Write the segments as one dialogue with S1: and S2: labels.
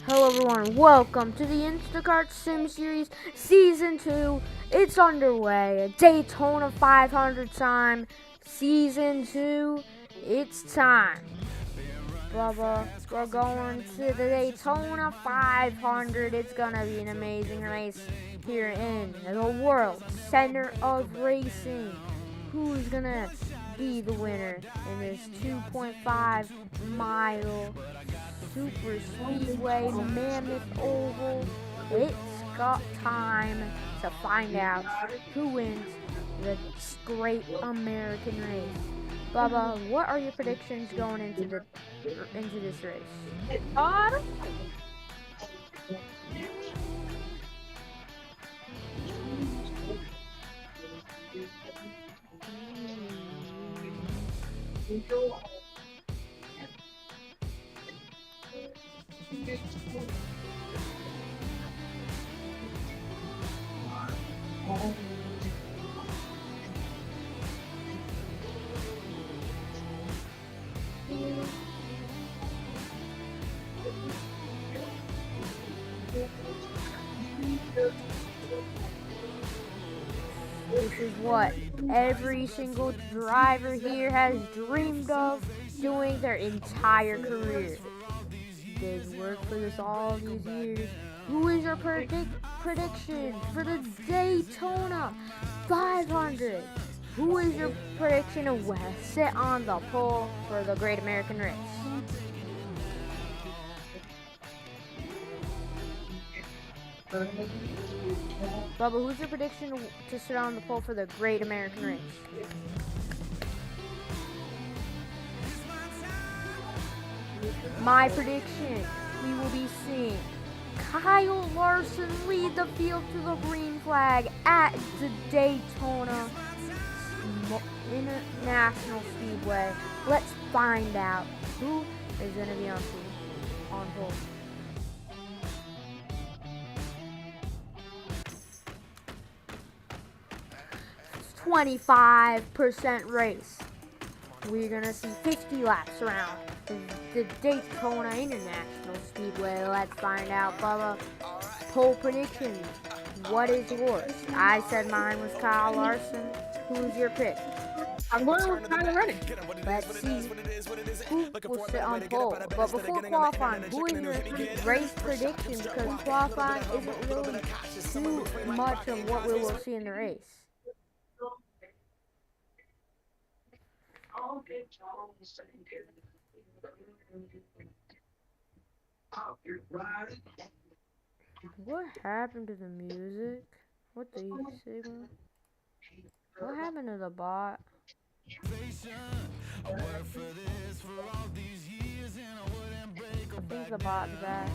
S1: Hello everyone, welcome to the Instacart Sim Series Season 2. It's underway. Daytona 500 time. Season 2. It's time. Bubba, we're going to the Daytona 500. It's gonna be an amazing race here in the world center of racing. Who's gonna be the winner in this 2.5 mile super speedway mammoth oval? It's got time to find out who wins this great American race. Bubba, what are your predictions going into this race? This is what every single driver here has dreamed of doing their entire career. They've worked for this all these years. Who is your prediction for the Daytona 500? Who is your prediction of what sit on the pole for the Great American Race? Bubba, who's your prediction to sit on the pole for the Great American Race? My prediction, we will be seeing Kyle Larson lead the field to the green flag at the Daytona International Speedway. Let's find out who is going to be on pole. 25% race. We're gonna see 50 laps around the Daytona International Speedway. Let's find out, Bubba. Pole predictions. What is yours? I said mine was Kyle Larson. Who's your pick?
S2: I'm going with Tyler Reddick.
S1: Let's see who will sit on pole. But before qualifying, who is your race prediction? Because qualifying isn't really too much of what we will see in the race. What happened to the music? What the signal? What happened to the bot? I think the bot's back.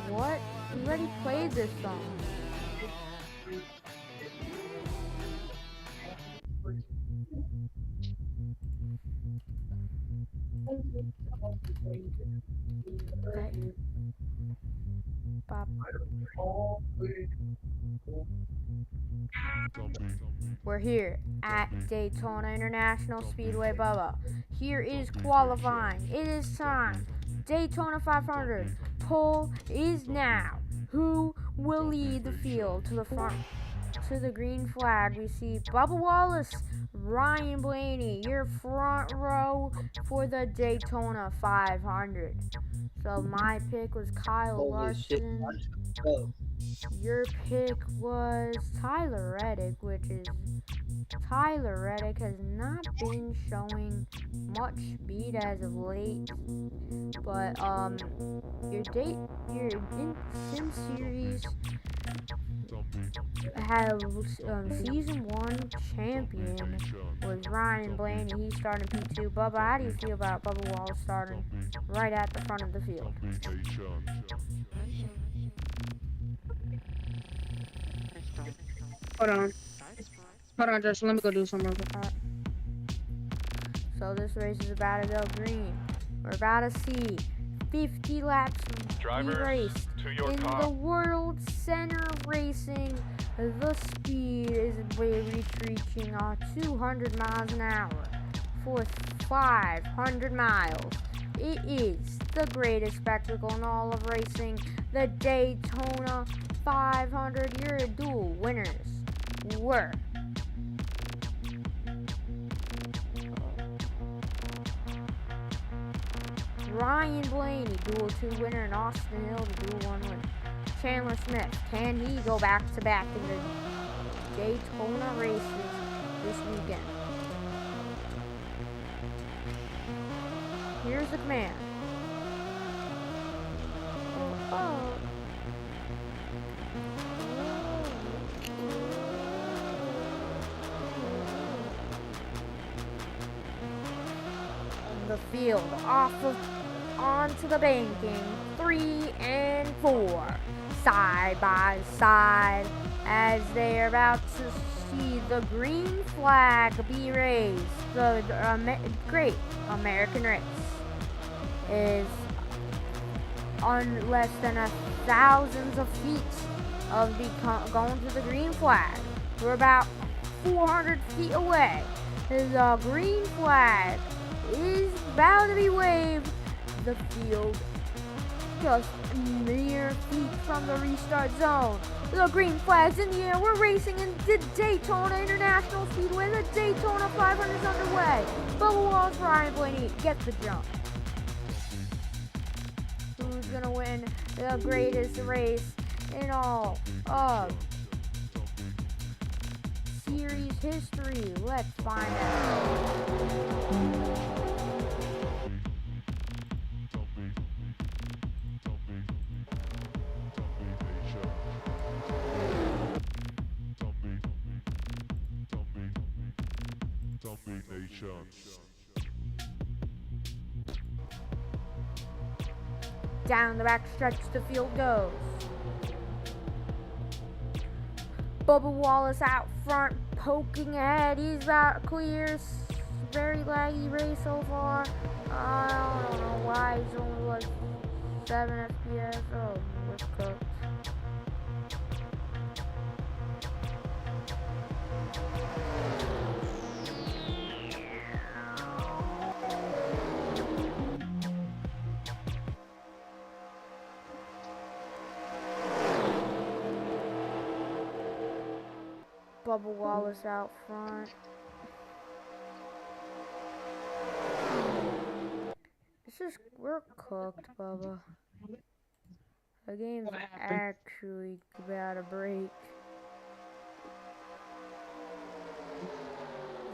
S1: What? We already played this song. Okay. Bop. We're here at Daytona International Speedway, Bubba. Here is qualifying. It is time. Daytona 500. Pole is now. Who will lead the field to the front? To the green flag, we see Bubba Wallace, Ryan Blaney, your front row for the Daytona 500. So my pick was Kyle Larson. Your pick was Tyler Reddick, Tyler Reddick has not been showing much speed as of late. But your Sim Series had season 1 champion was Ryan Blaney. He's starting P2. Bubba, how do you feel about Bubba Wallace starting right at the front of the field?
S2: Hold on, Josh. Let me go do something real quick.
S1: So this race is about to go green. We're about to see 50 laps be raced In the world center of racing, the speed is reaching 200 miles an hour for 500 miles. It is the greatest spectacle in all of racing, the Daytona 500. Your dual winners were Ryan Blaney, Duel 2 winner, and Austin Hill, the Duel 1 winner. Chandler Smith, can he go back to back in the Daytona races this weekend? Here's the command. The field onto the banking, 3 and 4, side by side, as they are about to see the green flag be raised. The Great American Race is on less than thousands of feet of going to the green flag. We're about 400 feet away. The green flag is about to be waved. The field just mere feet from the restart zone. The green flag's in the air. We're racing in the Daytona International Speedway. The Daytona 500 is underway. Bubba Wallace, Ryan Blaney gets the jump. Who's gonna win the greatest race in all of series history? Let's find out. Down the back stretch the field goes. Bubba Wallace out front, poking ahead. He's about clear. Very laggy race so far. I don't know why he's only like 7 FPS. Oh, we're cooked. Bubba Wallace out front. We're cooked, Bubba. The game's actually about to break.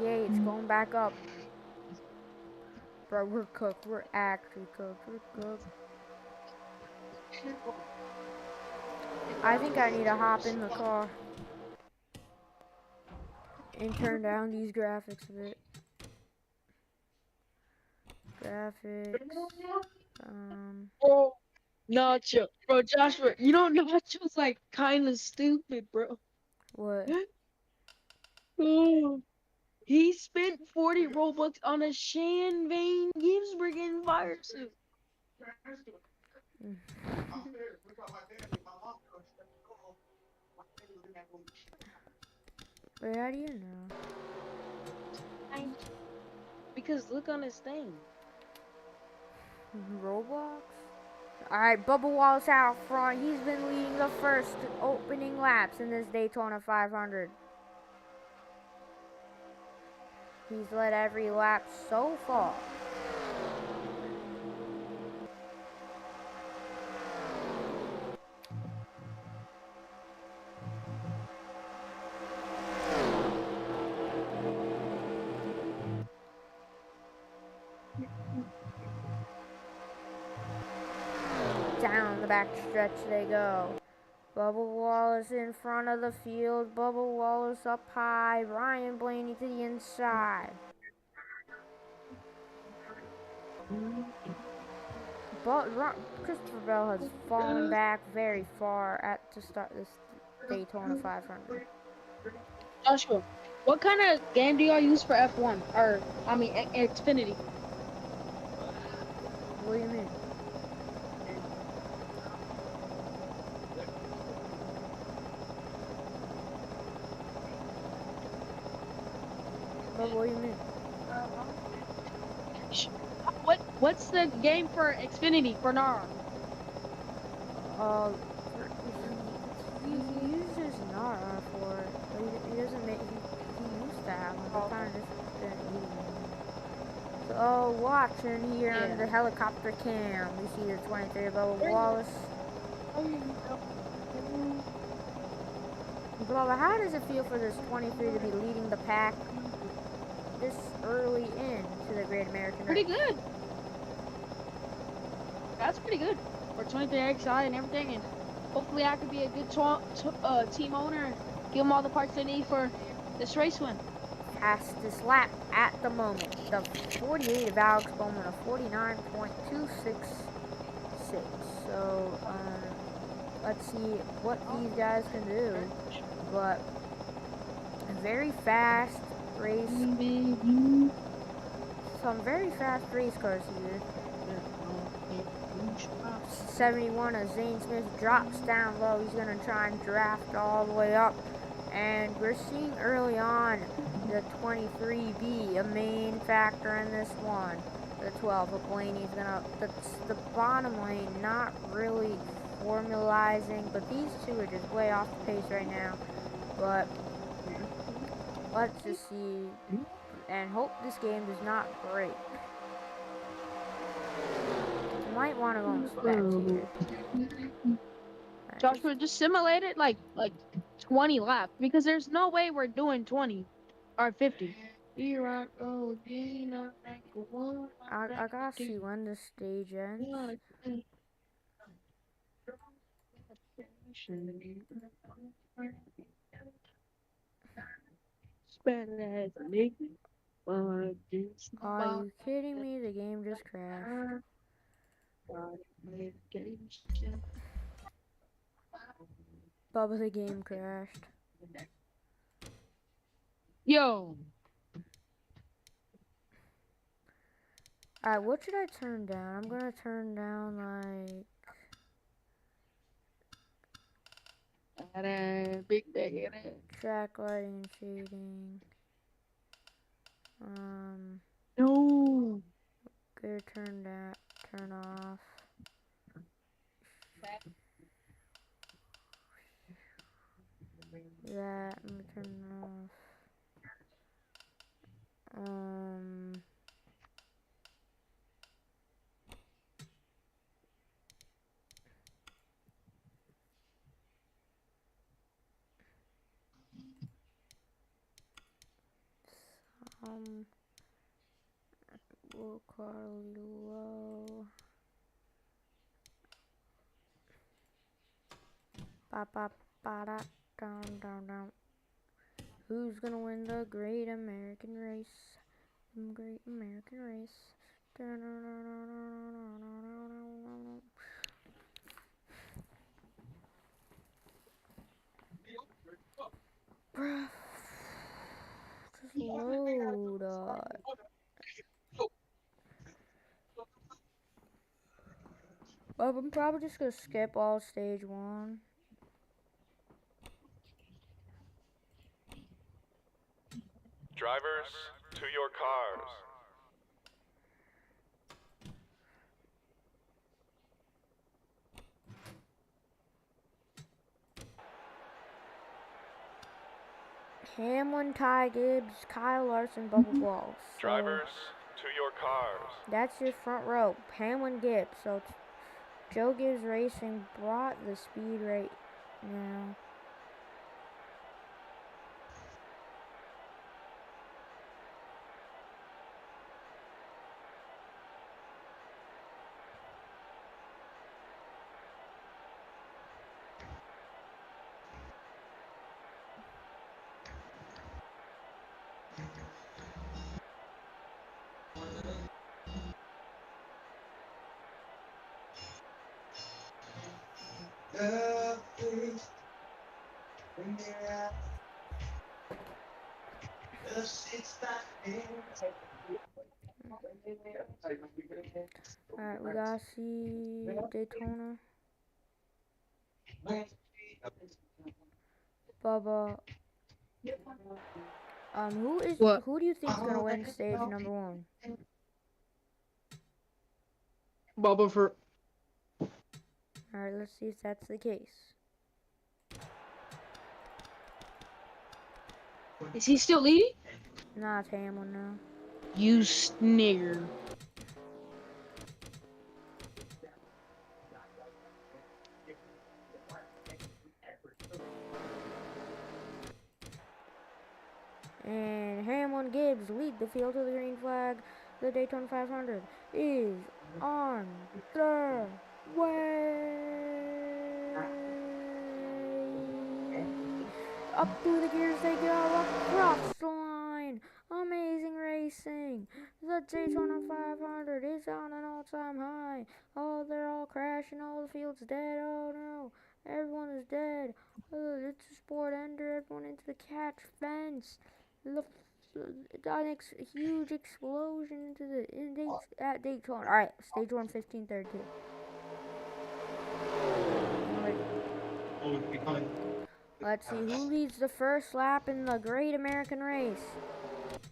S1: Yay, it's going back up. Bro, we're cooked. We're actually cooked. We're cooked. I think I need to hop in the car and turn down these graphics a bit. Graphics.
S3: Bro, Nacho. Bro, Joshua, you know Nacho's like kind of stupid, bro.
S1: What?
S3: Oh, he spent 40 Robux on a Shan Vane Gibbsbergen fire suit.
S1: Wait, how do you know?
S3: Because look on his thing.
S1: Roblox? Alright, Bubba Wallace out front. He's been leading the first opening laps in this Daytona 500. He's led every lap so far. Down the back stretch they go. Bubba Wallace in front of the field. Bubba Wallace up high. Ryan Blaney to the inside. But Christopher Bell has fallen back very far to start this Daytona 500.
S3: Joshua, what kind of game do y'all use for F1? Or, I mean, Xfinity?
S1: What do you mean? But what do you mean?
S3: What's the game for Xfinity for Nara?
S1: Uh, he uses Nara for it, but he doesn't make. He used to have one, but kind of just didn't use it anymore. So watching here on the
S3: Yeah.
S1: helicopter cam, we see the 23 Bubba Wallace. Bubba, how does it feel for this 23 to be leading the pack this early into the Great American
S3: Pretty
S1: Race?
S3: good. That's pretty good for 23XI and everything, and hopefully I could be a good team owner and give them all the parts they need for this race win.
S1: Fastest lap at the moment, the 48 of Alex Bowman, a 49.266. So, let's see what these guys can do. But a very fast race, some very fast race cars here. 71 of Zane Smith drops down low. He's going to try and draft all the way up. And we're seeing early on the 23B, a main factor in this one. The 12 of Blaney's going to, the bottom lane, not really formalizing, but these two are just way off the pace right now. But let's just see and hope this game does not break. You might want to go and spec here.
S3: Joshua, just simulate it like 20 laps because there's no way we're doing 20 or 50.
S1: I gotta see when this stage ends. Are you kidding me? The game just crashed. Bubba, the game crashed.
S3: Yo,
S1: Alright, what should I turn down? I'm gonna turn down like
S3: big day.
S1: track lighting and shading.
S3: No.
S1: Gear turn off. That I'm gonna turn off. We'll call low. Ba ba ba da down down down. Who's gonna win the Great American Race? The Great American Race. Bruh. Just load up. I'm probably just gonna skip all stage one.
S4: Drivers, to your cars.
S1: Hamlin, Ty Gibbs, Kyle Larson, Bubba Wallace. So
S4: Drivers, to your cars.
S1: that's your front row. Hamlin, Gibbs. So Joe Gibbs Racing brought the speed right now. Alright, we gotta see Daytona. Bubba.
S2: What?
S1: Who do you think's gonna win stage number 1?
S2: Bubba for.
S1: All right, let's see if that's the case.
S3: Is he still leading?
S1: Not Hamlin now.
S3: You snigger.
S1: And Hamlin Gibbs lead the field to the green flag. The Daytona 500 is on the way. Up through the gears they go, across the line. Amazing racing. The Daytona 500 is on an all-time high. Oh, they're all crashing. All the field's dead. Oh no, everyone is dead. It's a sport ender. Everyone into the catch fence. Huge explosion into at Daytona. All right, stage 1, 15:32. Let's see who leads the first lap in the Great American Race.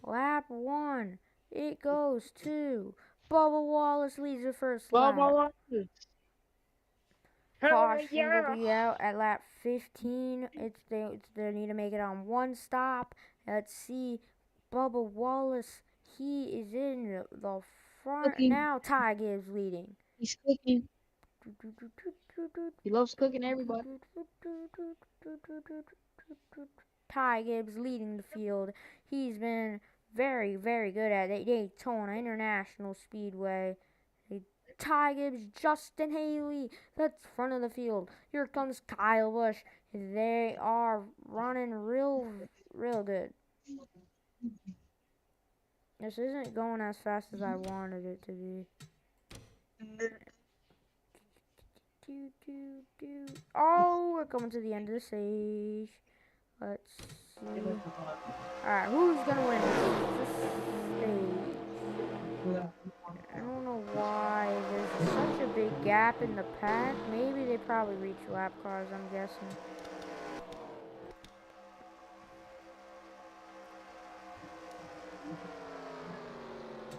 S1: Lap 1. It goes to Bubba Wallace leads the first lap. Caution will be out at lap 15. They need to make it on one stop. Let's see. Bubba Wallace, he is in the front
S3: Cooking.
S1: now. Ty Gibbs leading.
S3: He's cooking. He loves cooking everybody.
S1: Ty Gibbs leading the field. He's been very, very good at Daytona International Speedway. Ty Gibbs, Justin Haley, that's front of the field. Here comes Kyle Busch. They are running real good. This isn't going as fast as I wanted it to be. Oh, we're coming to the end of the stage. Let's see. Alright, who's gonna win this stage? I don't know why there's such a big gap in the pack. Maybe they probably reach lap cars, I'm guessing.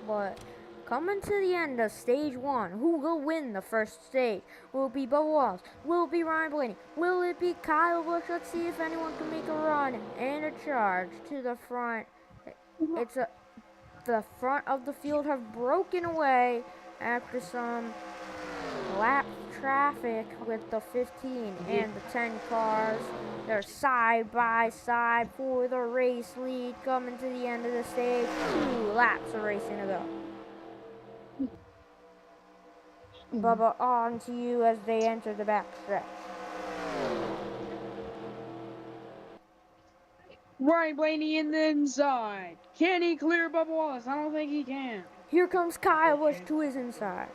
S1: But coming to the end of stage 1, who will win the first stage? Will it be Bubba Wallace? Will it be Ryan Blaney? Will it be Kyle Busch? Let's see if anyone can make a run and a charge to the front. The front of the field have broken away after some lap traffic with the 15 and the 10 cars. They're side by side for the race lead coming to the end of the stage. 2 laps of racing to go. Bubba, on to you as they enter the back stretch.
S3: Ryan Blaney in the inside. Can he clear Bubba Wallace? I don't think he can.
S1: Here comes Kyle Busch to his inside.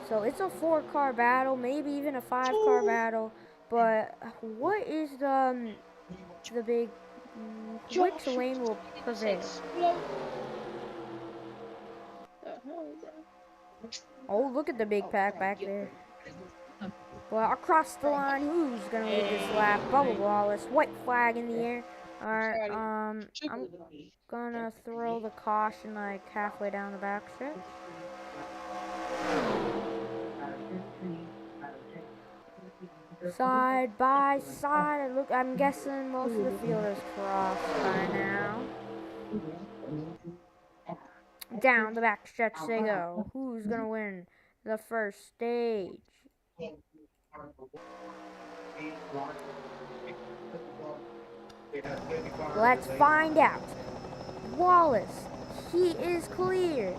S1: So it's a 4-car battle, maybe even a 5-car battle. But what is the big, which lane will prevail? Oh, look at the big pack back there. Well, across the line, who's gonna lead this lap? Bubba Wallace, white flag in the air. Alright, I'm gonna throw the caution like halfway down the back stretch. Side by side, I'm guessing most of the field is crossed by now. Down the back stretch they go. Who's gonna win the first stage? Let's find out. Wallace, he is cleared.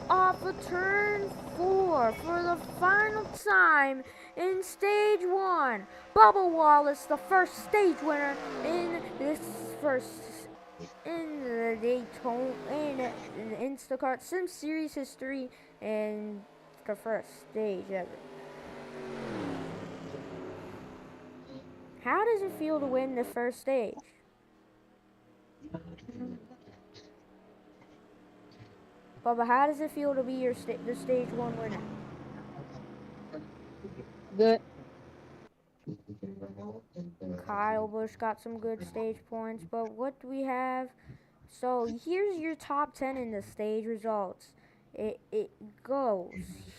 S1: Off of turn 4 for the final time in stage 1. Bubba Wallace, the first stage winner in the Daytona in the Intscart Sim Series history, and the first stage ever. How does it feel to win the first stage? Bubba, how does it feel to be the stage 1 winner?
S3: Good.
S1: Kyle Busch got some good stage points, but what do we have? So here's your top 10 in the stage results. It goes.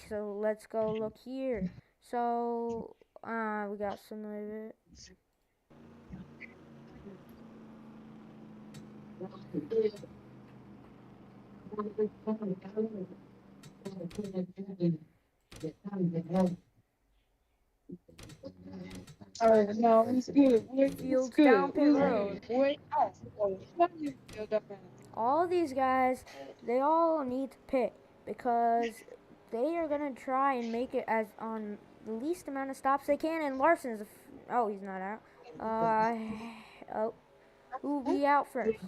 S1: So let's go look here. So we got some of it.
S3: No, it's good. It's
S1: Fields
S3: good.
S1: down pit road.
S3: Wait,
S1: All these guys, they all need to pit because they are gonna try and make it as on the least amount of stops they can. And Larson's, oh, he's not out. Oh, who will be out first?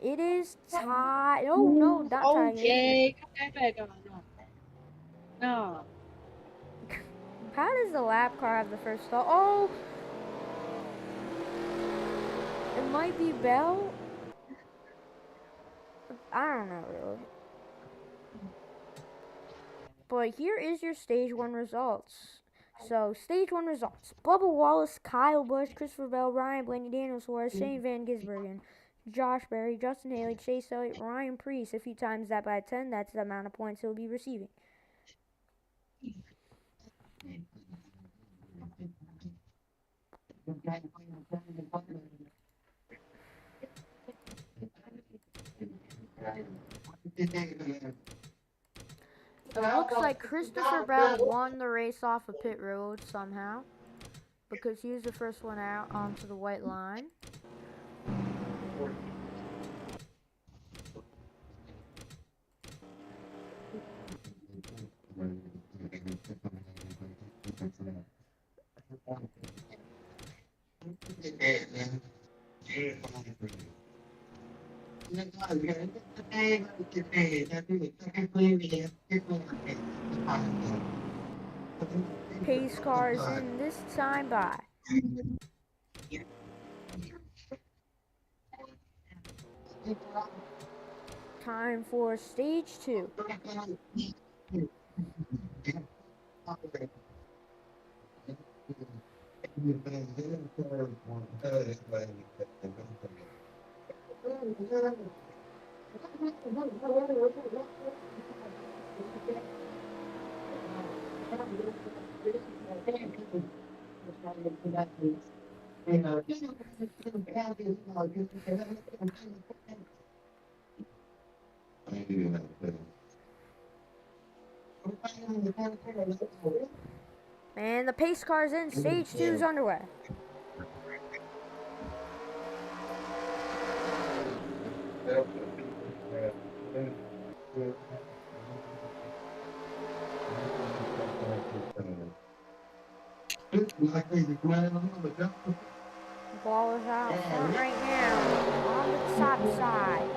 S1: It is Ty. Oh no, not Ty.
S3: Okay, come back on. No.
S1: How does the lap car have the first stall? Oh, it might be Bell. I don't know really. But here is your stage 1 results. So, stage 1 results. Bubba Wallace, Kyle Busch, Christopher Bell, Ryan Blaney, Daniel Suarez, Shane Van Gisbergen, Josh Berry, Justin Haley, Chase Elliott, Ryan Preece. If you times that by 10, that's the amount of points he'll be receiving. It looks like Christopher Bell won the race off of pit road somehow because he was the first one out onto the white line. Pace car is in this time by. Time for stage 2. And the pace car's in. Stage 2 is underway. Ball is out front right now on the top side.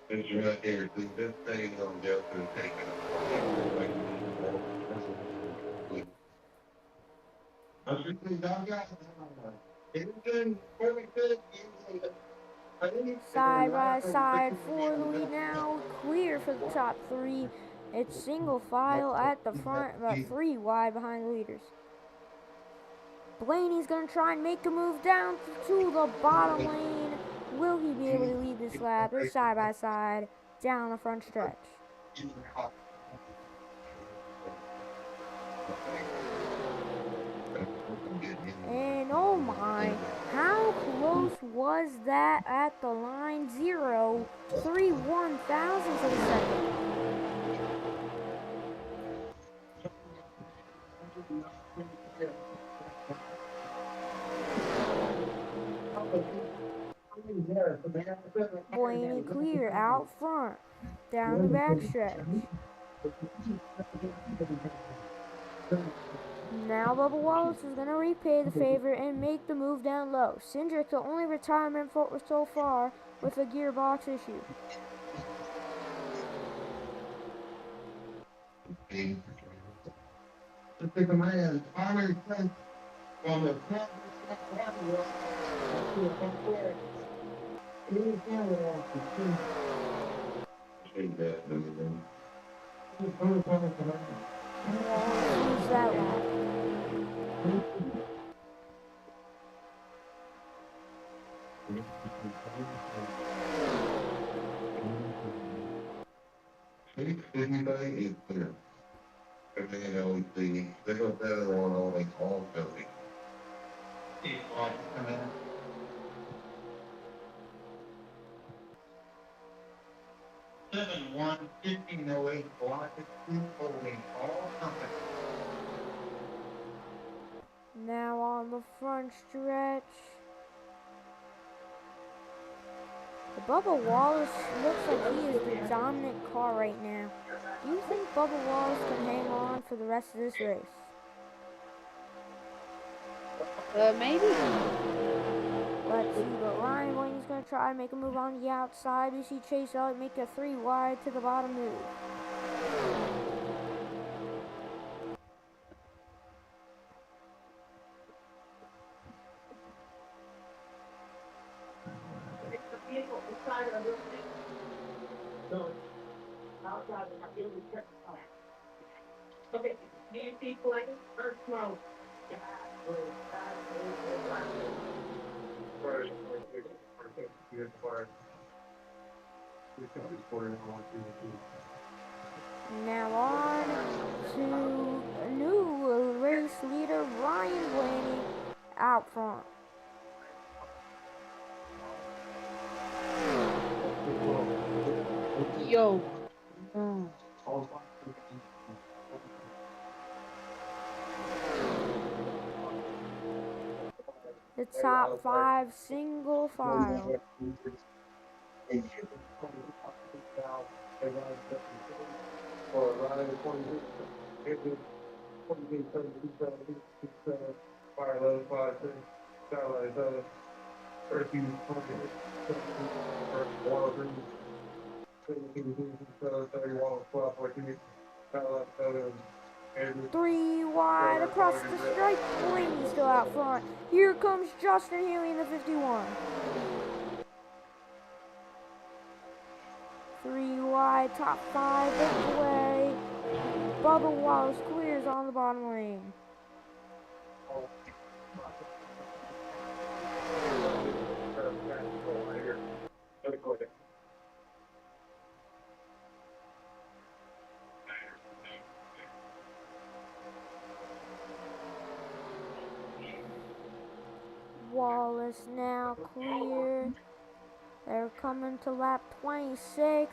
S5: This right here, see, this thing on Justin taking
S1: Side by side for the lead now. Clear for the top 3. It's single file at the front, about 3 wide behind the leaders. Blaney's going to try and make a move down to the bottom lane. Will he be able to lead this lap? They're side by side down the front stretch. And oh my, how close was that at the line? 0.31 thousandths of a second. Blaney clear out front, down the backstretch. Now Bubba Wallace is going to repay the favor and make the move down low. Cindric, the only retirement so far with a gearbox issue. Wallace lose that lap.
S5: Anything is clear. And then, they go better on only all building. Seven one 1508 block is holding all company.
S1: Now on the front stretch. Bubba Wallace looks like he is the dominant car right now. Do you think Bubba Wallace can hang on for the rest of this race?
S3: Maybe.
S1: Let's see, but Ryan Blaney's going to try and make a move on the outside. We see Chase Elliott make a 3 wide to the bottom move. Now on to a new race leader, Ryan Blaney, out front.
S3: Yo.
S1: The top 5 single file. Three wide across the stripe. Blaney still out front. Here comes Justin Haley in the 51. 3 wide, top 5 away. Bubba Wallace clears on the bottom lane. Wallace now clear. They're coming to lap 26.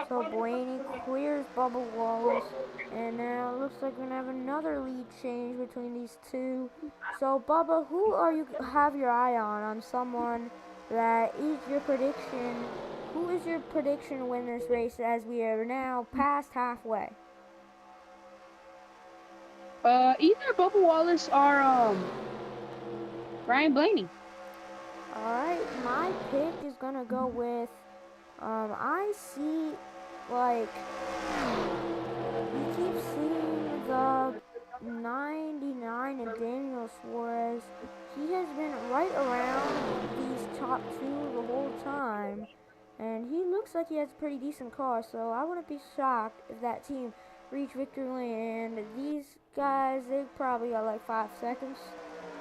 S1: So Blaney clears Bubba Wallace, and now it looks like we're gonna have another lead change between these two. So Bubba, who are you have your eye on someone that is your prediction? Who is your prediction to win this race as we are now past halfway?
S3: Either Bubba Wallace or Ryan Blaney.
S1: Alright, my pick is gonna go with I see, like, you keep seeing the 99 and Daniel Suarez. He has been right around these top 2 the whole time, and he looks like he has a pretty decent car, so I wouldn't be shocked if that team reached victory lane. And these guys, they probably got like 5 seconds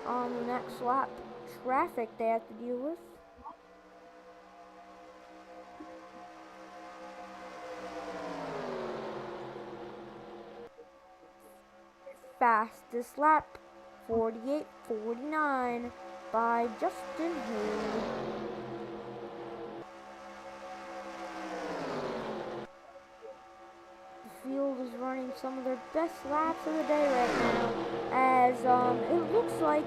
S1: on the next lap traffic they have to deal with. Fastest lap, 48.49 by Justin Haley. The field is running some of their best laps of the day right now, as it looks like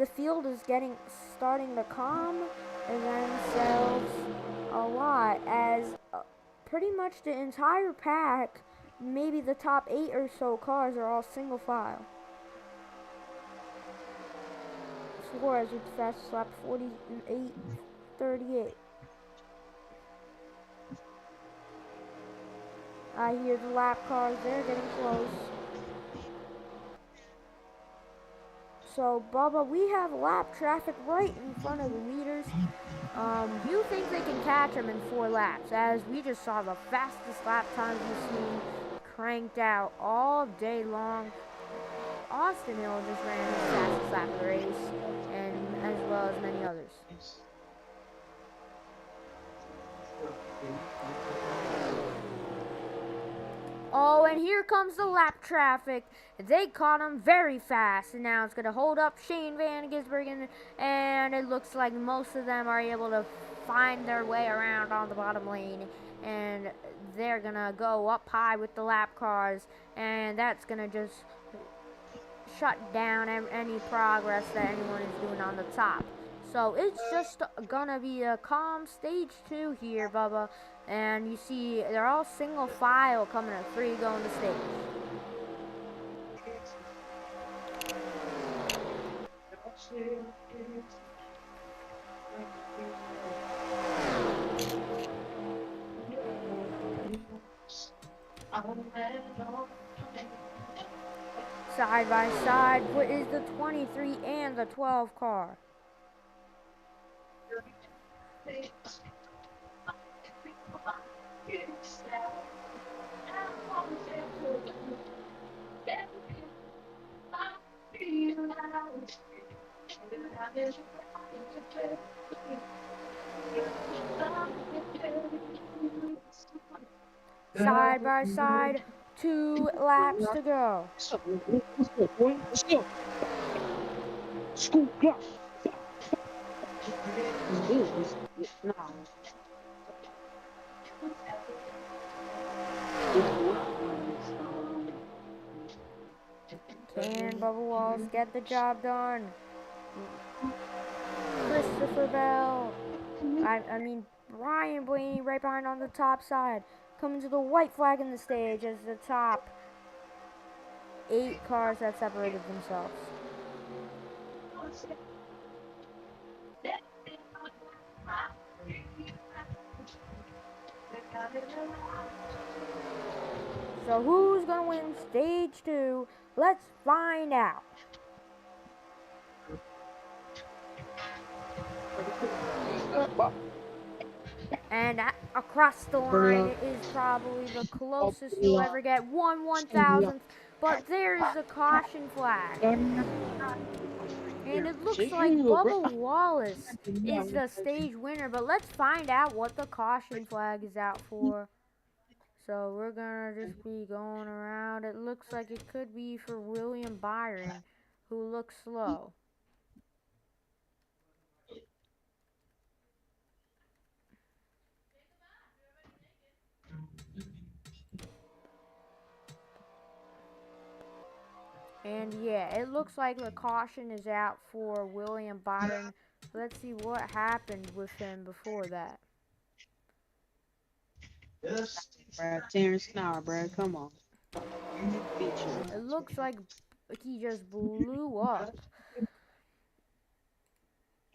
S1: the field is starting to calm themselves a lot, as pretty much the entire pack, maybe the top 8 or so cars, are all single file. Suarez with the fastest lap, 48:38. I hear the lap cars, they're getting close. So, Bubba, we have lap traffic right in front of the leaders. You think they can catch them in 4 laps, as we just saw the fastest lap times we've seen cranked out all day long. Austin Hill just ran his fastest lap of the race, and as well as many others. Oh, and here comes the lap traffic. They caught him very fast, and now it's going to hold up Shane Van Gisbergen, and it looks like most of them are able to find their way around on the bottom lane, and they're going to go up high with the lap cars, and that's going to just shut down any progress that anyone is doing on the top. So it's just gonna be a calm stage 2 here, Bubba. And you see they're all single file coming at 3 going to stage. Side by side, what is the 23 and the 12 car? Side by side, 2 laps to go.
S2: What's up, boy? Let's go. School go. Nah.
S1: Can Bubba Walls get the job done? Christopher Bell. I mean, Ryan Blaney right behind on the top side. Coming to the white flag in the stage as the top 8 cars have separated themselves. So who's gonna win stage 2? Let's find out. And across the line, it is probably the closest you'll ever get, 1/1000th. But there's the caution flag. And it looks like Bubba Wallace is the stage winner. But let's find out what the caution flag is out for. So we're gonna just be going around. It looks like it could be for William Byron, who looks slow. And yeah, it looks like the caution is out for William Byron. Let's see what happened with him before that.
S2: Brad, Terrence, nah, Brad, come on.
S1: It looks like he just blew up.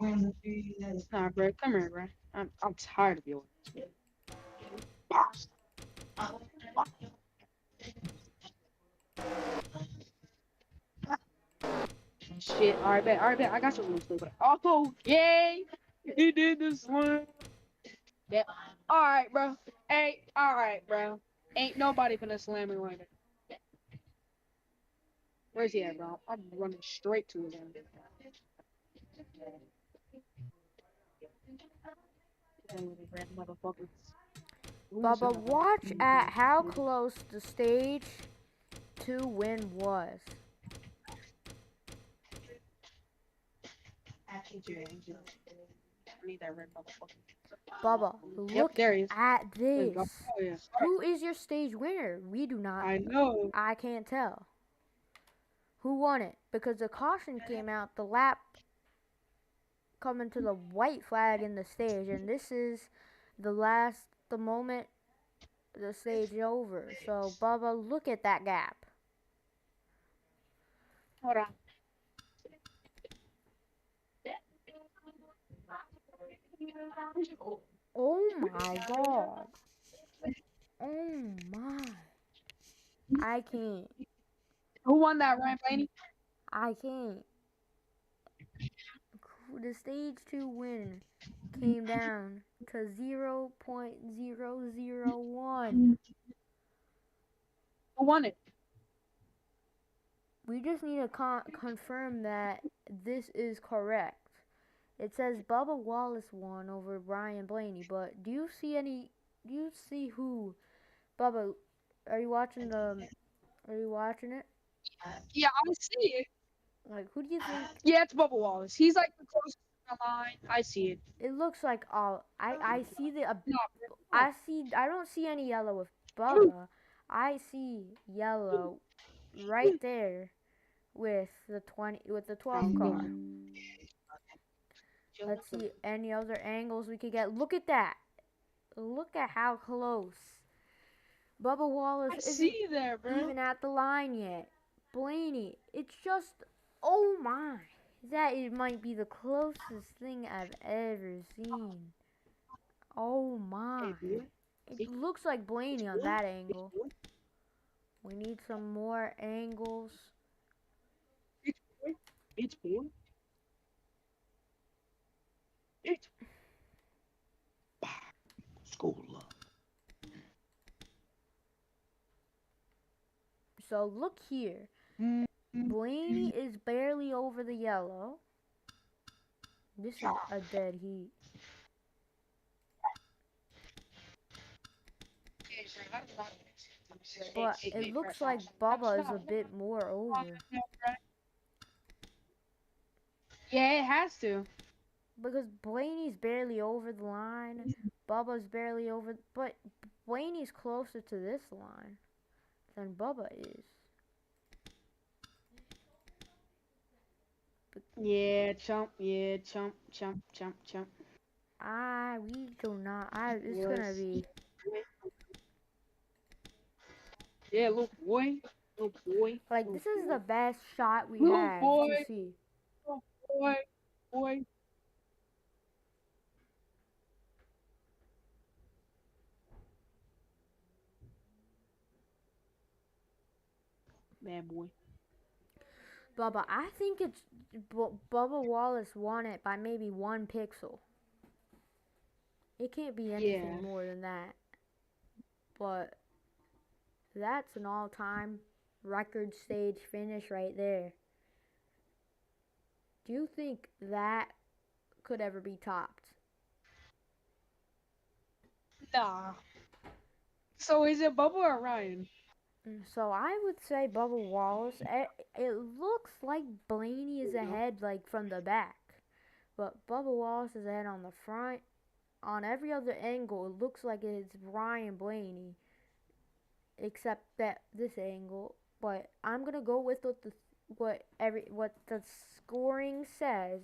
S2: Nah, Brad, come here, Brad. I'm tired of you. Shit, alright, bet, I got your rules, but oh, yay! He did this one. Yeah, alright, bro. Hey, alright, bro. Ain't nobody finna slam me like that. Where's he at, bro? I'm running straight to him. Motherfuckers.
S1: Bubba, watch at how close the stage 2 win was. Bubba, look
S2: there he is.
S1: at this.
S2: Oh, yeah.
S1: Who is your stage winner? We do not.
S2: I know.
S1: I can't tell. Who won it? Because the caution came out the lap coming to the white flag in the stage, and this is the moment the stage is over. So, Bubba, look at that gap.
S2: Hold on.
S1: Oh my god. Oh my. I can't.
S2: Who won that, Ryan Blaney?
S1: I can't. The stage 2 win came down to 0.001.
S2: Who won it?
S1: We just need to confirm that this is correct. It says Bubba Wallace won over Brian Blaney, but do you see who Bubba, are you watching it?
S2: Yeah, I see it.
S1: Like, who do you think?
S2: Yeah, it's Bubba Wallace. He's like the closest to the line. I see it.
S1: It looks like I see
S2: No,
S1: I don't see any yellow with Bubba. I see yellow right there with the 12 car. Let's see any other angles we could get. Look at that. Look at how close. Bubba Wallace
S2: I
S1: isn't
S2: see there, bro.
S1: even at the line yet. Blaney, it's just, oh my. That it might be the closest thing I've ever seen. Oh my. It looks like Blaney on that angle. We need some more angles.
S2: It's boy. It's school.
S1: So look here. Blaney is barely over the yellow. This is a dead heat. But it looks like Bubba is a bit more over.
S2: Yeah, it has to.
S1: Because Blaney's barely over the line. Bubba's barely over. But Blaney's closer to this line than Bubba is.
S2: Yeah, chump. Yeah, chump.
S1: We do not. It's gonna be.
S2: Yeah, little boy.
S1: Like, this is the best shot we
S2: Little
S1: have
S2: boy.
S1: to see.
S2: Little boy. Bad boy.
S1: Bubba, I think it's Bubba Wallace won it by maybe 1 pixel. It can't be anything more than that. But that's an all-time record stage finish right there. Do you think that could ever be topped?
S2: Nah. So is it Bubba or Ryan?
S1: So I would say Bubba Wallace. It looks like Blaney is ahead, like, from the back. But Bubba Wallace is ahead on the front. On every other angle, it looks like it's Ryan Blaney. Except that this angle. But I'm going to go with what the scoring says.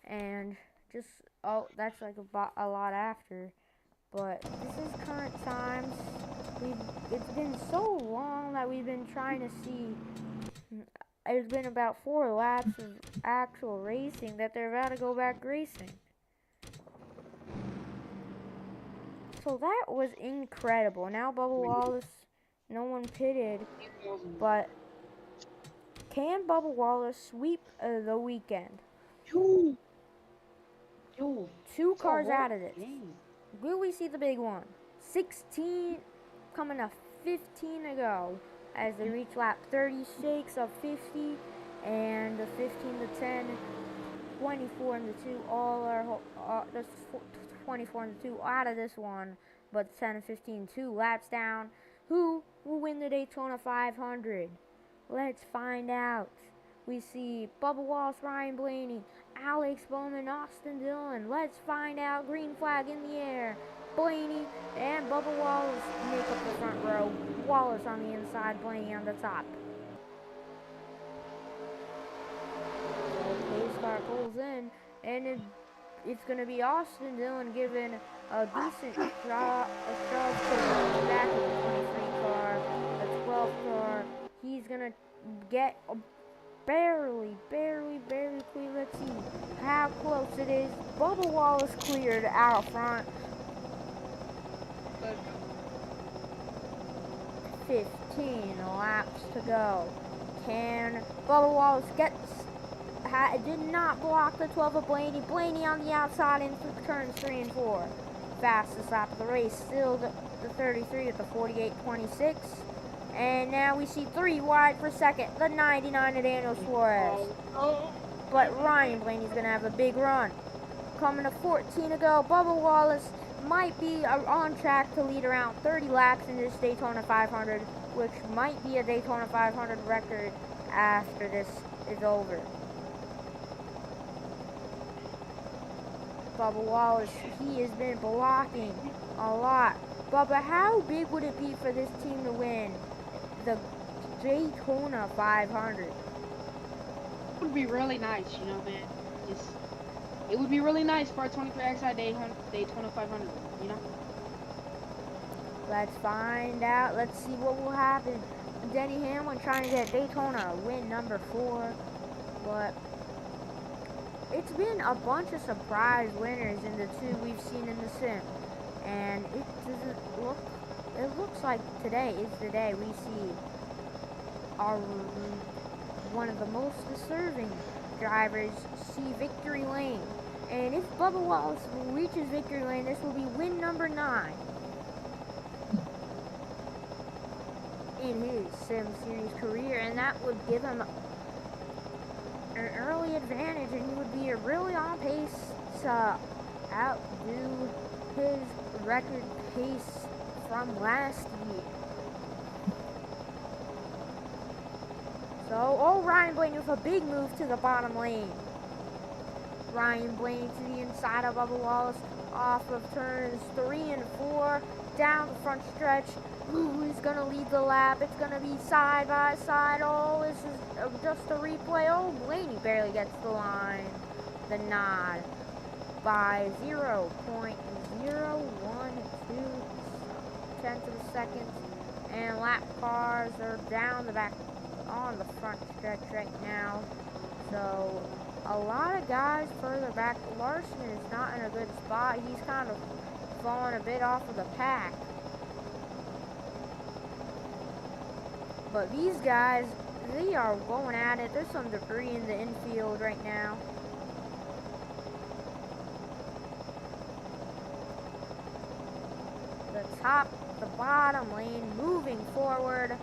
S1: And just, that's like a lot after. But this is current times. It's been so long that we've been trying to see. It's been about 4 laps of actual racing that they're about to go back racing. So that was incredible. Now Bubba Wallace, no one pitted, but can Bubba Wallace sweep the weekend?
S2: Yo,
S1: 2 cars out of this. Will we see the big one? 16 coming to 15 to go as they reach lap 36 of 50, and the 15 to 10, 24 and the 2, all are there's 24 and the 2 out of this one, but 10 and 15 2 laps down. Who will win the Daytona 500? Let's find out. We see Bubba Wallace, Ryan Blaney, Alex Bowman, Austin Dillon. Let's find out. Green flag in the air. Blaney and Bubba Wallace make up the front row. Wallace on the inside, Blaney on the top. Intscart pulls in, and it's going to be Austin Dillon giving a decent shove to the back of the 23 car, the 12 car. He's going to get a barely clear. Let's see how close it is. Bubba Wallace cleared out front. 15 laps to go. Can Bubba Wallace did not block the 12 of Blaney. Blaney on the outside into turns 3 and 4. Fastest lap of the race, still the 33 at the 48.26. And now we see 3 wide for second, the 99 of Daniel Suarez. But Ryan Blaney's going to have a big run. Coming to 14 to go, Bubba Wallace might be on track to lead around 30 laps in this Daytona 500, which might be a Daytona 500 record after this is over. Bubba Wallace, he has been blocking a lot. Bubba, how big would it be for this team to win the Daytona 500?
S2: It would be really nice, you know, man. It would be really nice for a 23XI Daytona 500, you know?
S1: Let's find out. Let's see what will happen. Denny Hamlin trying to get Daytona win number 4, but it's been a bunch of surprise winners in the 2 we've seen in the sim, and it looks like today is the day we see our one of the most deserving drivers see victory lane. And if Bubba Wallace reaches victory lane, this will be win number 9 in his Sim Series career, and that would give him an early advantage, and he would be really on pace to outdo his record pace from last year. So, Ryan Blaney with a big move to the bottom lane. Ryan Blaney to the inside of Bubba Wallace, off of turns 3 and 4, down the front stretch. Who's going to lead the lap? It's going to be side by side. Oh, this is just a replay. Oh, Blaney barely gets the line. The nod by 0.012 tenths of a second. And lap cars are down the back on the front stretch right now. So a lot of guys further back. Larson is not in a good spot. He's kind of falling a bit off of the pack. But these guys, they are going at it. There's some debris in the infield right now. The top, the bottom lane moving forward.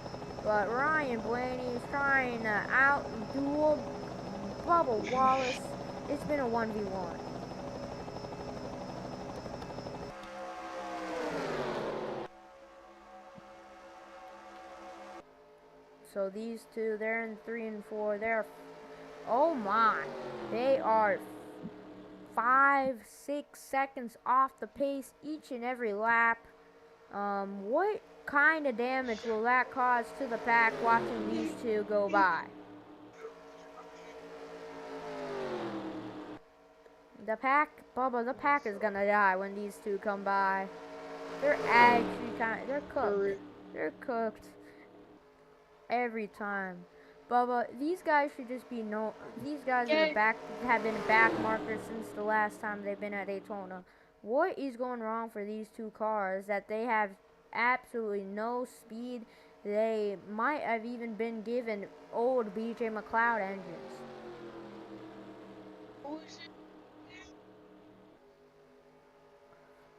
S1: But Ryan Blaney is trying to outduel Bubba Wallace. It's been a 1v1. So these two, they're in 3 and 4. They're, oh my, they are 5-6 seconds off the pace each and every lap. What kind of damage will that cause to the pack watching these two go by? The pack, Bubba, the pack is gonna die when these two come by. They're actually they're cooked. They're cooked every time. Bubba, these guys should just be these guys have been back markers since the last time they've been at Daytona. What is going wrong for these two cars that they have absolutely no speed? They might have even been given old BJ McLeod engines.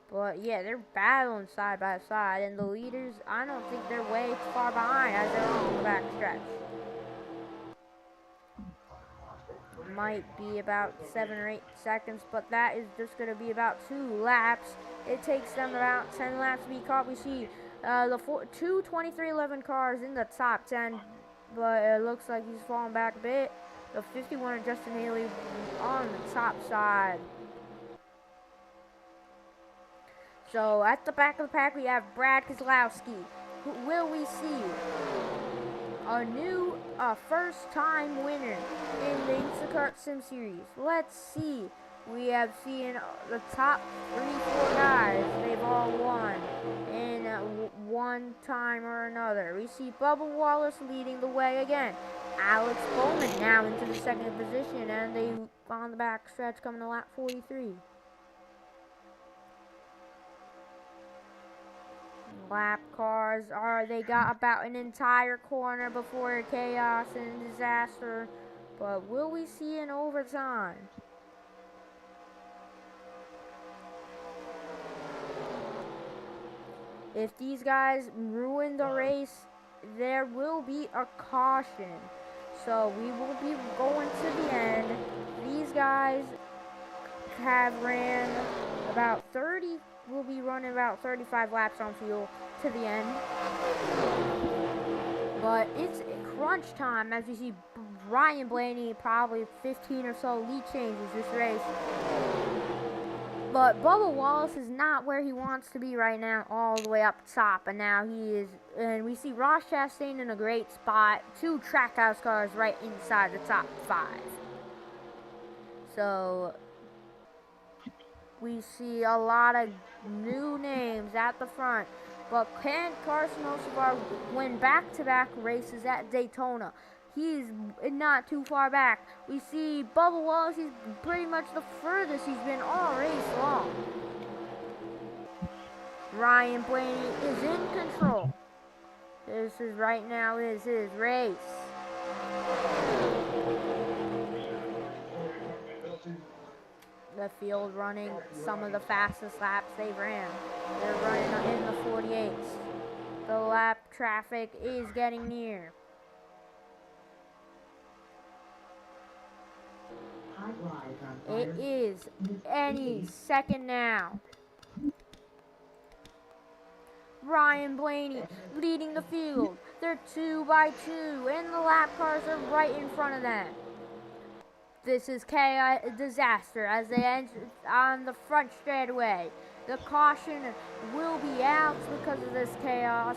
S1: But yeah, they're battling side by side, and the leaders, I don't think they're way too far behind as they're on the back stretch. Might be about 7 or 8 seconds, but that is just going to be about 2 laps. It takes them about 10 laps to be caught. We see the two 2311 cars in the top 10, but it looks like he's falling back a bit. The 51 of Justin Haley on the top side. So at the back of the pack, we have Brad Keselowski. Who will we see? A new first-time winner in the Intscart Sim Series. Let's see we have seen the top 3-4 guys. They've all won in one time or another. We see Bubba Wallace leading the way again. Alex Bowman now into the second position, and they on the back stretch coming to lap 43. Lap cars they got about an entire corner before chaos and disaster, but will we see an overtime? If these guys ruin the race, there will be a caution. So we will be going to the end. These guys have ran about 30, will be running about 35 laps on fuel to the end. But it's crunch time as you see Ryan Blaney probably 15 or so lead changes this race. But Bubba Wallace is not where he wants to be right now, all the way up top. And now he is, and we see Ross Chastain in a great spot. 2 Trackhouse cars right inside the top 5. So we see a lot of new names at the front. But can Carson Hocevar win back-to-back races at Daytona? He's not too far back. We see Bubba Wallace, he's pretty much the furthest he's been all race long. Ryan Blaney is in control. This is right now is his race. The field running some of the fastest laps they've ran. They're running in the 48s. The lap traffic is getting near. It is any second now. Ryan Blaney leading the field. They're 2 by 2, and the lap cars are right in front of them. This is chaos, disaster as they enter on the front straightaway. The caution will be out because of this chaos.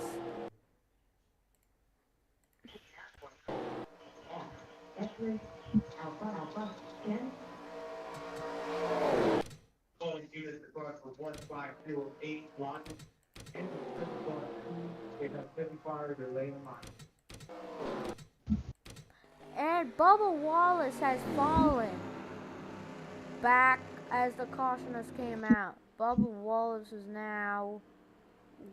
S1: And Bubba Wallace has fallen back as the cautioners came out. Bubba Wallace is now...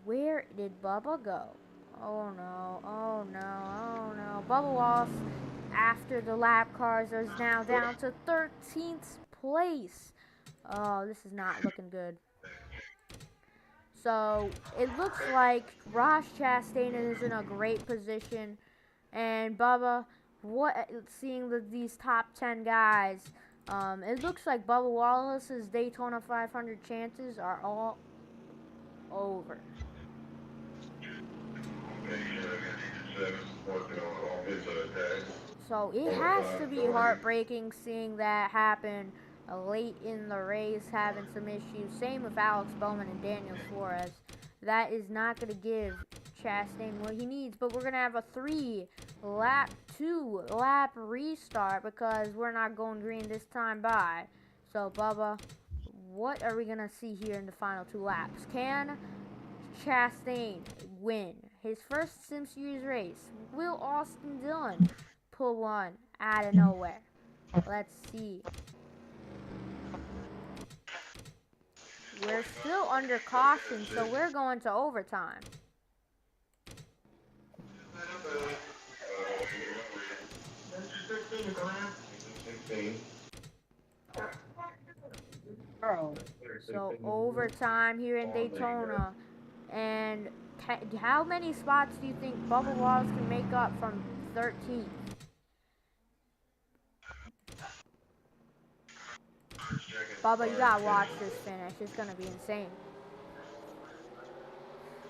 S1: Where did Bubba go? Oh no, oh no, oh no. Bubba Wallace, after the lap cars, is now down to 13th place. Oh, this is not looking good. So, it looks like Ross Chastain is in a great position. And Bubba, seeing these top 10 guys, it looks like Bubba Wallace's Daytona 500 chances are all over. So it has to be heartbreaking seeing that happen late in the race, having some issues. Same with Alex Bowman and Daniel Suarez. That is not going to give Chastain what he needs, but we're going to have a 2-lap restart because we're not going green this time by. So Bubba, what are we going to see here in the final 2 laps? Can Chastain win his first Sim Series race? Will Austin Dillon pull one out of nowhere? Let's see. We're still under caution, so we're going to overtime. So overtime here in Daytona. And how many spots do you think Bubba Wallace can make up from 13th? Bubba, you gotta watch this finish. It's gonna be insane.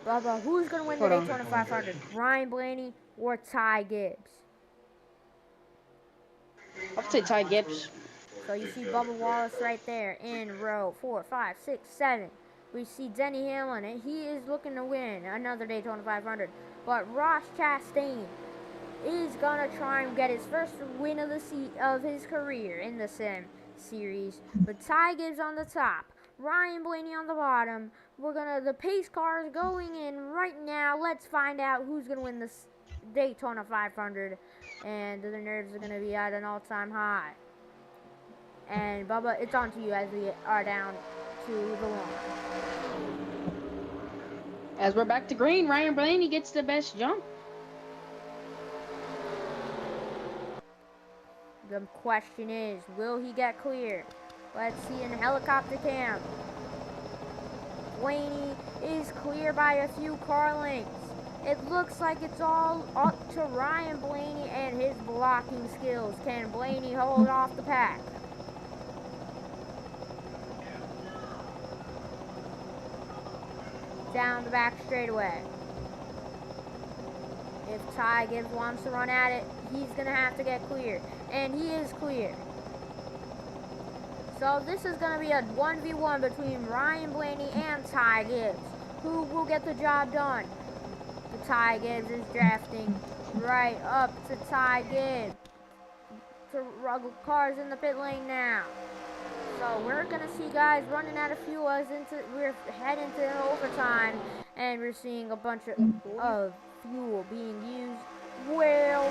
S1: Bubba, who's gonna win the Daytona 500? Ryan Blaney or Ty Gibbs?
S3: I'll say Ty Gibbs.
S1: So you see Bubba Wallace right there in row 4, 5, 6, 7. We see Denny Hamlin, and he is looking to win another Daytona 500. But Ross Chastain is gonna try and get his first win of his career in the Sim series, but Ty Gibbs on the top, Ryan Blaney on the bottom. The pace car is going in right now. Let's find out who's gonna win this Daytona 500, and the nerves are gonna be at an all-time high. And Bubba, it's on to you as we are down to the lawn.
S3: As we're back to green, Ryan Blaney gets the best jump.
S1: The question is, will he get clear? Let's see in helicopter cam. Blaney is clear by a few car lengths. It looks like it's all up to Ryan Blaney and his blocking skills. Can Blaney hold off the pack? Down the back straightaway. If Ty Gibbs wants to run at it, he's going to have to get clear. And he is clear. So this is going to be a 1v1 between Ryan Blaney and Ty Gibbs. Who will get the job done? The Ty Gibbs is drafting right up to Ty Gibbs. Cars in the pit lane now. So we're going to see guys running out of fuel as we're heading to overtime. And we're seeing a bunch of fuel being used. Will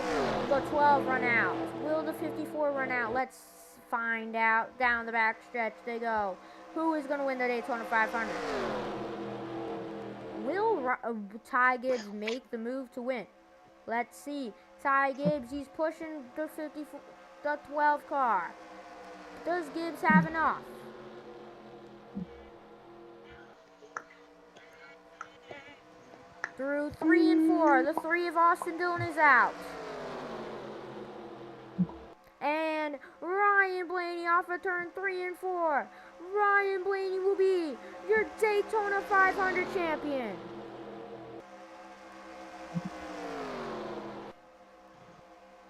S1: the 12 run out? Will the 54 run out? Let's find out. Down the back stretch they go. Who is going to win the Daytona 500? Will Ty Gibbs make the move to win? Let's see. Ty Gibbs, he's pushing the 12 car. Does Gibbs have enough? Through 3 and 4, the 3 of Austin Dillon is out. And Ryan Blaney off of turn 3 and 4. Ryan Blaney will be your Daytona 500 champion.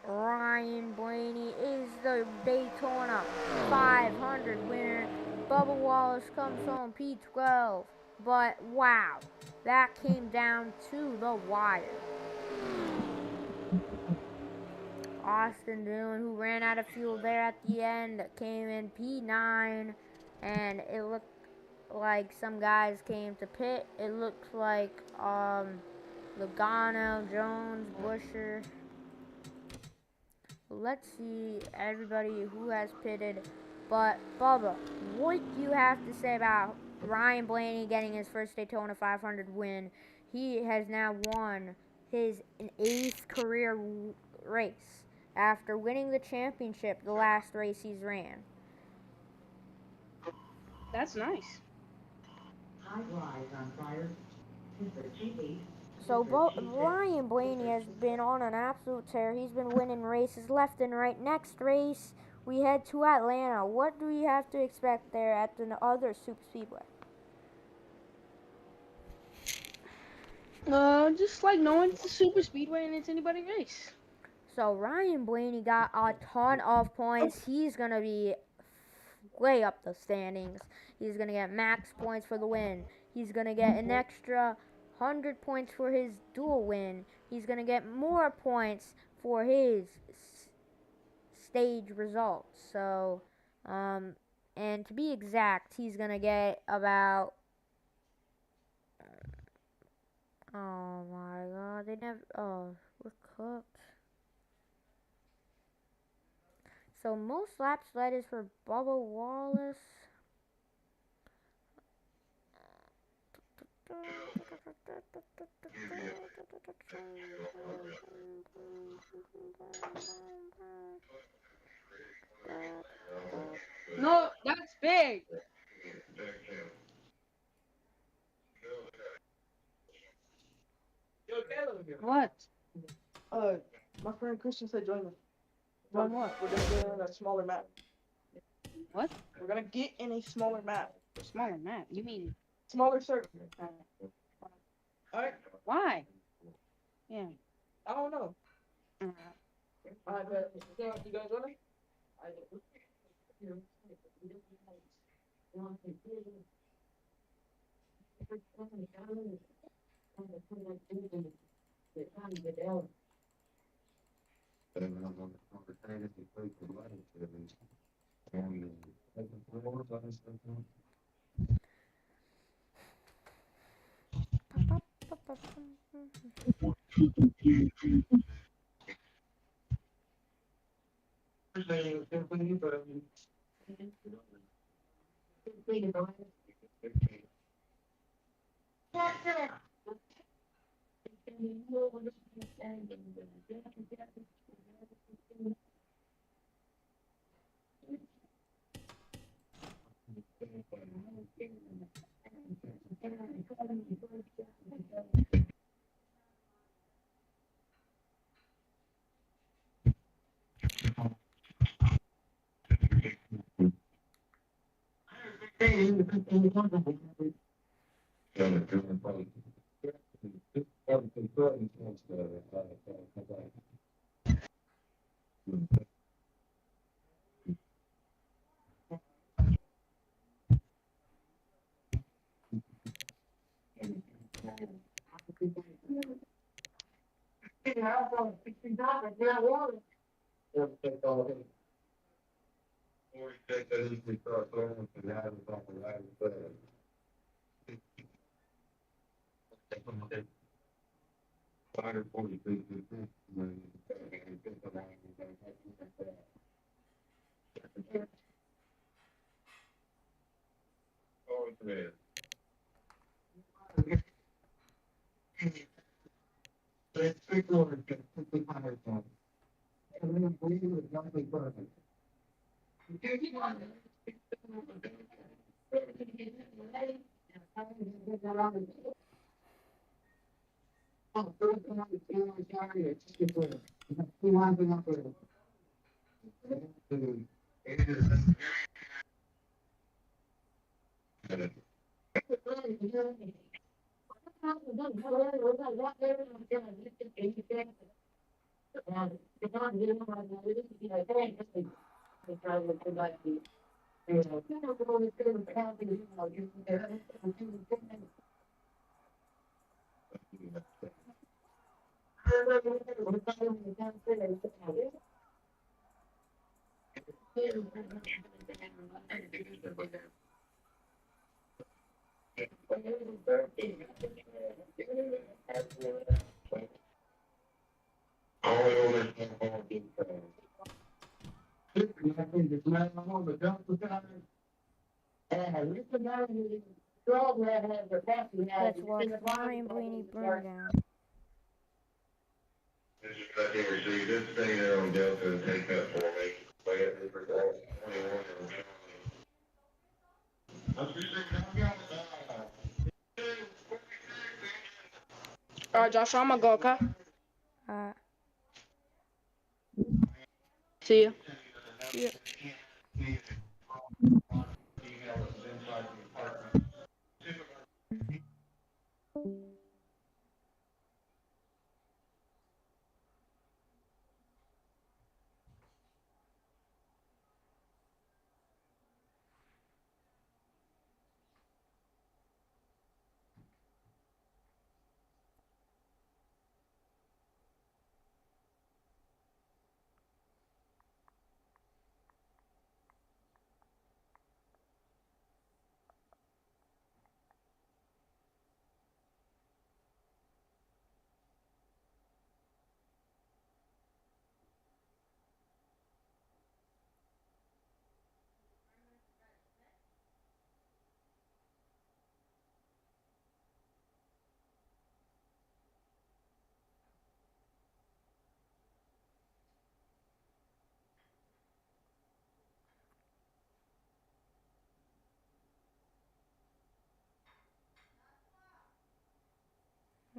S1: Ryan Blaney is the Daytona 500 winner. Bubba Wallace comes home P12. But wow, that came down to the wire. Austin Dillon, who ran out of fuel there at the end, came in P9, and it looked like some guys came to pit. It looks like Logano, Jones, Busher. Let's see everybody who has pitted. But Bubba, what do you have to say about Ryan Blaney getting his first Daytona 500 win? He has now won his 8th career race after winning the championship the last race he's ran.
S3: That's nice.
S1: So Ryan Blaney has been on an absolute tear. He's been winning races left and right. Next race, we head to Atlanta. What do we have to expect there at the other super speedway?
S3: Just like knowing it's a super speedway and it's anybody's race.
S1: So Ryan Blaney got a ton of points. He's going to be way up the standings. He's going to get max points for the win. He's going to get an extra 100 points for his dual win. He's going to get more points for his stage results. So, and to be exact, he's going to get about... Oh my god, they never... Oh, we're cooked. So most laps led is for Bubba Wallace.
S3: No, that's big. What?
S2: My friend Christian said join me.
S3: Join what?
S2: We're gonna get in a smaller map.
S3: What?
S2: We're gonna get in a smaller map.
S3: Smaller map. You mean
S2: Smaller circle. Alright?
S3: why? Yeah.
S2: I don't know.
S3: Uh,
S2: Alright, but you guys ready?
S1: Let's watch Brian Blaney burn down.
S5: This is right here, see, this thing there on Delta is take up for me. Way up there for 21
S3: All right, Joshua, I'm gonna go. Okay.
S1: Uh,
S3: See ya.
S1: yeah.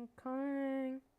S1: I'm coming.